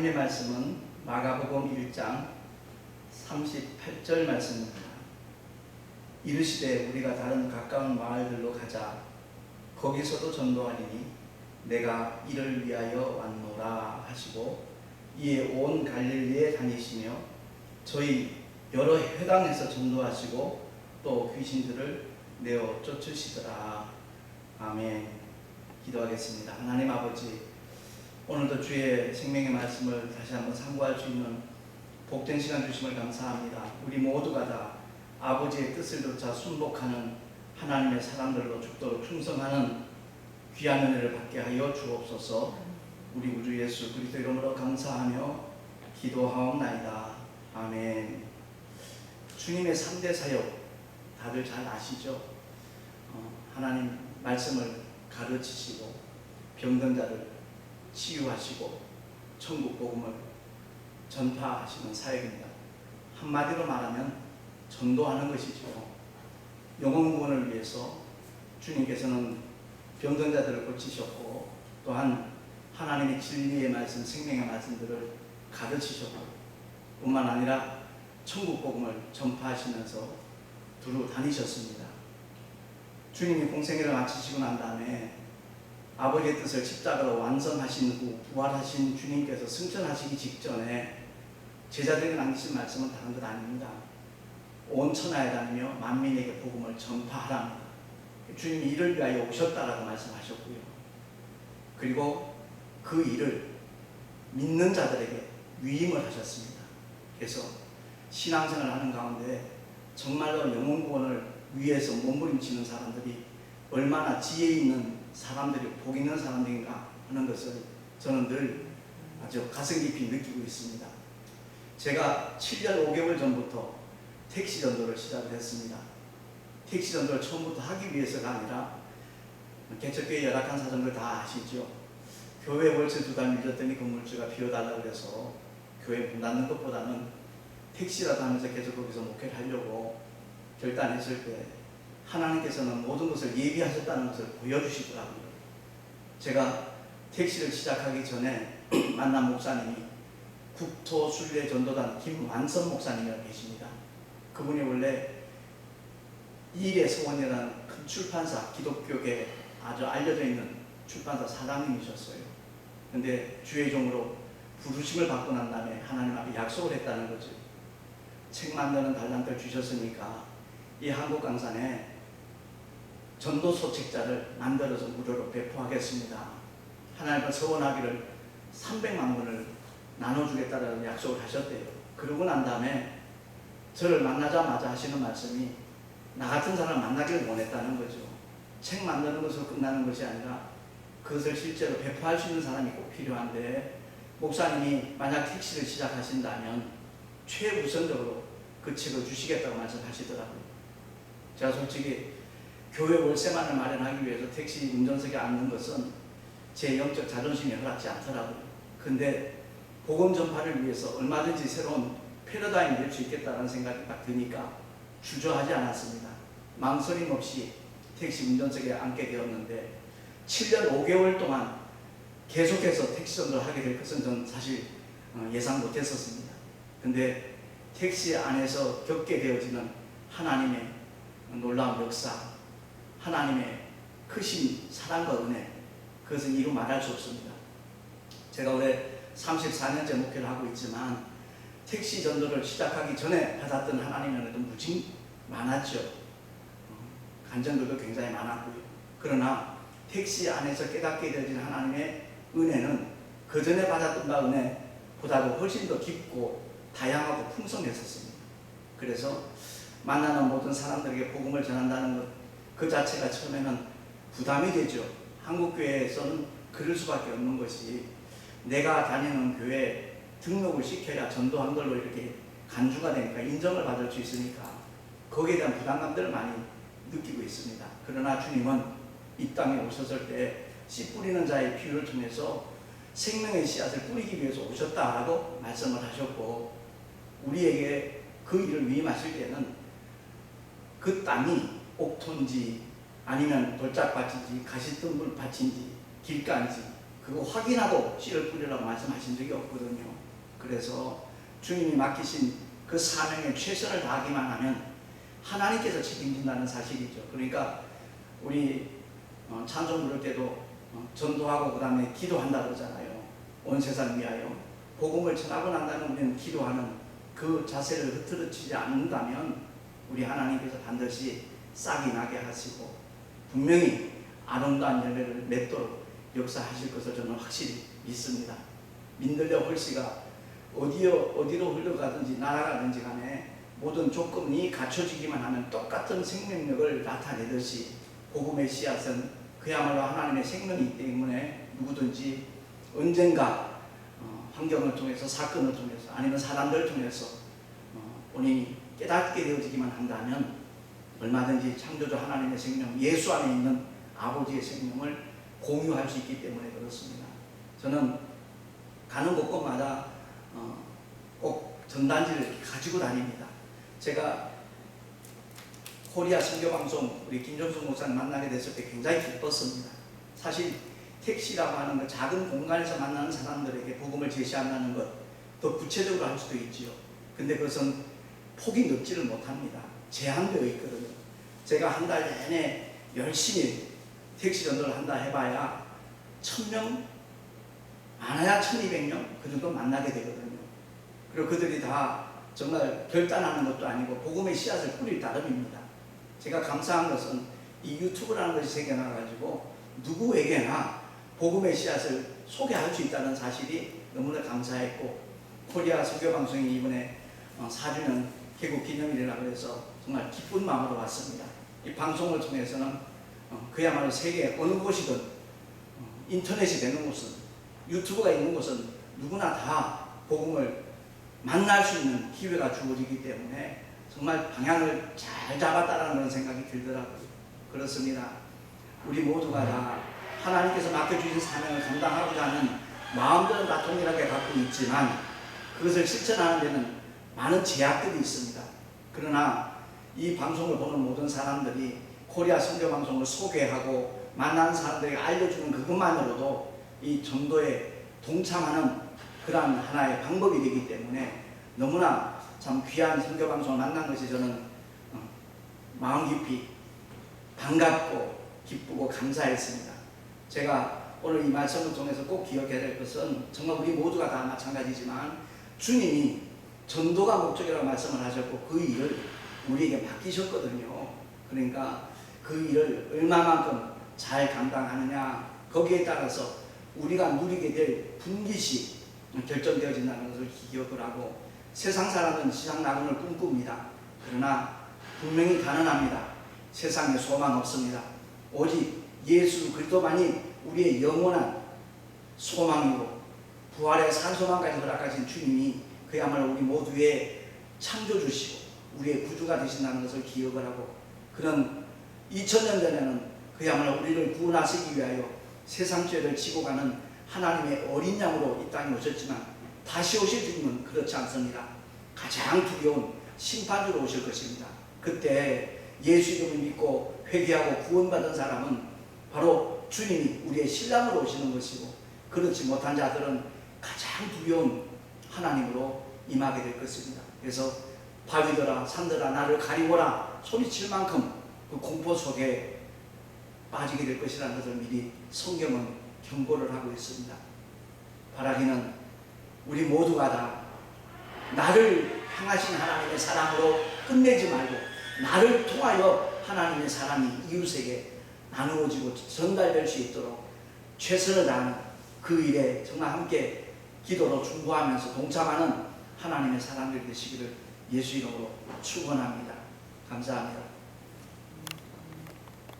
하나님의 말씀은 마가복음 1장 38절 말씀입니다. 이르시되 우리가 다른 가까운 마을들로 가자. 거기서도 전도하리니 내가 이를 위하여 왔노라 하시고 이에 온 갈릴리에 다니시며 저희 여러 회당에서 전도하시고 또 귀신들을 내어 쫓으시더라. 아멘. 기도하겠습니다. 하나님 아버지, 오늘도 주의 생명의 말씀을 다시 한번 상고할 수 있는 복된 시간 주심을 감사합니다. 우리 모두가 다 아버지의 뜻을 좇아 순복하는 하나님의 사람들로 죽도록 충성하는 귀한 은혜를 받게 하여 주옵소서. 우리 우주 예수 그리스도 이름으로 감사하며 기도하옵나이다. 아멘. 주님의 3대 사역 다들 잘 아시죠? 하나님 말씀을 가르치시고 병든 자를 치유하시고 천국 복음을 전파하시는 사역입니다. 한마디로 말하면 전도하는 것이죠. 영혼 구원을 위해서 주님께서는 병든 자들을 고치셨고 또한 하나님의 진리의 말씀, 생명의 말씀들을 가르치셨고 뿐만 아니라 천국 복음을 전파하시면서 두루 다니셨습니다. 주님이 공생애를 마치시고 난 다음에 아버지의 뜻을 십자가로 완성하신 후 부활하신 주님께서 승천하시기 직전에 제자들에게 남기신 말씀은 다른 것 아닙니다. 온 천하에 다니며 만민에게 복음을 전파하랍니다. 주님이 이를 위하여 오셨다라고 말씀하셨고요. 그리고 그 일을 믿는 자들에게 위임을 하셨습니다. 그래서 신앙생활을 하는 가운데 정말로 영혼 구원을 위해서 몸부림치는 사람들이 얼마나 지혜 있는 사람들이 복 있는 사람들인가 하는 것을 저는 늘 아주 가슴 깊이 느끼고 있습니다. 제가 7년 5개월 전부터 택시 전도를 시작했습니다. 택시 전도를 처음부터 하기 위해서가 아니라 개척교회 열악한 사정들 다 아시죠? 교회 월세 2달 밀렸더니 건물주가 비워달라고 그래서 교회 문 닫는 것보다는 택시라도 하면서 계속 거기서 목회를 하려고 결단했을 때 하나님께서는 모든 것을 예비하셨다는 것을 보여주시더라고요. 제가 택시를 시작하기 전에 만난 목사님이 국토순례전도단 김완선 목사님이라고 계십니다. 그분이 원래 일의 서원이라는 큰 출판사, 기독교계 아주 알려져 있는 출판사 사장님이셨어요. 근데 주의 종으로 부르심을 받고 난 다음에 하나님 앞에 약속을 했다는 거죠. 책 만드는 달란트를 주셨으니까 이 한국 강산에 전도서 책자를 만들어서 무료로 배포하겠습니다. 하나님은 서원하기를 300만 권을 나눠주겠다라는 약속을 하셨대요. 그러고 난 다음에 저를 만나자마자 하시는 말씀이 나 같은 사람을 만나기를 원했다는 거죠. 책 만드는 것으로 끝나는 것이 아니라 그것을 실제로 배포할 수 있는 사람이 꼭 필요한데 목사님이 만약 택시를 시작하신다면 최우선적으로 그 책을 주시겠다고 말씀하시더라고요. 제가 솔직히 교회 월세만을 마련하기 위해서 택시 운전석에 앉는 것은 제 영적 자존심이 허락지 않더라고요. 근데 복음 전파를 위해서 얼마든지 새로운 패러다임이 될 수 있겠다는 생각이 딱 드니까 주저하지 않았습니다. 망설임 없이 택시 운전석에 앉게 되었는데 7년 5개월 동안 계속해서 택시 전도를 하게 될 것은 저는 사실 예상 못했었습니다. 근데 택시 안에서 겪게 되어지는 하나님의 놀라운 역사, 하나님의 크신 사랑과 은혜, 그것은 이루 말할 수 없습니다. 제가 올해 34년째 목회를 하고 있지만 택시 전도를 시작하기 전에 받았던 하나님의 은혜도 무지 많았죠. 간증들도 굉장히 많았고요. 그러나 택시 안에서 깨닫게 되어진 하나님의 은혜는 그 전에 받았던 바 은혜보다도 훨씬 더 깊고 다양하고 풍성했었습니다. 그래서 만나는 모든 사람들에게 복음을 전한다는 것 그 자체가 처음에는 부담이 되죠. 한국교회에서는 그럴 수밖에 없는 것이 내가 다니는 교회에 등록을 시켜야 전도한 걸로 이렇게 간주가 되니까 인정을 받을 수 있으니까 거기에 대한 부담감들을 많이 느끼고 있습니다. 그러나 주님은 이 땅에 오셨을 때 씨 뿌리는 자의 피를 통해서 생명의 씨앗을 뿌리기 위해서 오셨다라고 말씀을 하셨고 우리에게 그 일을 위임하실 때는 그 땅이 옥토인지 아니면 돌짝밭인지 가시덤불밭인지 길가인지 그거 확인하고 씨를 뿌리라고 말씀하신 적이 없거든요. 그래서 주님이 맡기신 그 사명에 최선을 다하기만 하면 하나님께서 책임진다는 사실이죠. 그러니까 우리 찬송 부를 때도 전도하고 그 다음에 기도한다 그러잖아요. 온 세상 위하여. 복음을 전하고 난 다음에 우리는 기도하는 그 자세를 흐트러치지 않는다면 우리 하나님께서 반드시 싹이 나게 하시고 분명히 아름다운 열매를 맺도록 역사하실 것을 저는 확실히 믿습니다. 민들레 홀씨가 어디로 흘러가든지 날아가든지 간에 모든 조건이 갖춰지기만 하면 똑같은 생명력을 나타내듯이 복음의 씨앗은 그야말로 하나님의 생명이기 때문에 누구든지 언젠가 환경을 통해서 사건을 통해서 아니면 사람들을 통해서 본인이 깨닫게 되어지기만 한다면 얼마든지 창조주 하나님의 생명, 예수 안에 있는 아버지의 생명을 공유할 수 있기 때문에 그렇습니다. 저는 가는 곳곳마다 꼭 전단지를 가지고 다닙니다. 제가 코리아 선교방송 우리 김정숙 목사님 만나게 됐을 때 굉장히 기뻤습니다. 사실 택시라고 하는 그 작은 공간에서 만나는 사람들에게 복음을 제시한다는 것 더 구체적으로 할 수도 있지요. 근데 그것은 폭이 넓지를 못합니다. 제한되어 있거든요. 제가 한 달 내내 열심히 택시 전도를 한다 해봐야 1000명, 많아야 1200명 그 정도 만나게 되거든요. 그리고 그들이 다 정말 결단하는 것도 아니고 복음의 씨앗을 뿌릴 따름입니다. 제가 감사한 것은 이 유튜브라는 것이 생겨나가지고 누구에게나 복음의 씨앗을 소개할 수 있다는 사실이 너무나 감사했고, 코리아 선교방송이 이번에 4주년 개국 기념일이라고 해서 정말 기쁜 마음으로 왔습니다. 이 방송을 통해서는 그야말로 세계 어느 곳이든 인터넷이 되는 곳은, 유튜브가 있는 곳은 누구나 다 복음을 만날 수 있는 기회가 주어지기 때문에 정말 방향을 잘 잡았다라는 그런 생각이 들더라고요. 그렇습니다. 우리 모두가 다 하나님께서 맡겨주신 사명을 감당하고자 하는 마음들은 다 동일하게 갖고 있지만 그것을 실천하는 데는 많은 제약들이 있습니다. 그러나 이 방송을 보는 모든 사람들이 코리아 선교방송을 소개하고 만나는 사람들에게 알려주는 그것만으로도 이 전도에 동참하는 그러한 하나의 방법이 되기 때문에 너무나 참 귀한 선교방송을 만난 것이 저는 마음 깊이 반갑고 기쁘고 감사했습니다. 제가 오늘 이 말씀을 통해서 꼭 기억해야 될 것은 정말 우리 모두가 다 마찬가지지만 주님이 전도가 목적이라고 말씀을 하셨고 그 일을 우리에게 맡기셨거든요. 그러니까 그 일을 얼마만큼 잘 감당하느냐, 거기에 따라서 우리가 누리게 될 분깃이 결정되어진다는 것을 기억을 하고, 세상 사람은 시상 낙원을 꿈꿉니다. 그러나 분명히 가능합니다. 세상에 소망 없습니다. 오직 예수 그리스도만이 우리의 영원한 소망이고 부활의 산소망까지 허락하신 주님이 그야말로 우리 모두의 창조주시고 우리의 구주가 되신다는 것을 기억을 하고, 그런 2000년 전에는 그야말로 우리를 구원하시기 위하여 세상 죄를 지고 가는 하나님의 어린 양으로 이 땅에 오셨지만 다시 오실 주님은 그렇지 않습니다. 가장 두려운 심판주로 오실 것입니다. 그때 예수 이름을 믿고 회개하고 구원받은 사람은 바로 주님이 우리의 신랑으로 오시는 것이고, 그렇지 못한 자들은 가장 두려운 하나님으로 임하게 될 것입니다. 그래서 바위들아 산들아 나를 가리워라 소리칠 만큼 그 공포 속에 빠지게 될 것이라는 것을 미리 성경은 경고를 하고 있습니다. 바라기는 우리 모두가 다 나를 향하신 하나님의 사랑으로 끝내지 말고 나를 통하여 하나님의 사랑이 이웃에게 나누어지고 전달될 수 있도록 최선을 다하는 그 일에 정말 함께 기도로 중보하면서 동참하는 하나님의 사람들이 되시기를 예수 이름으로 축원합니다. 감사합니다.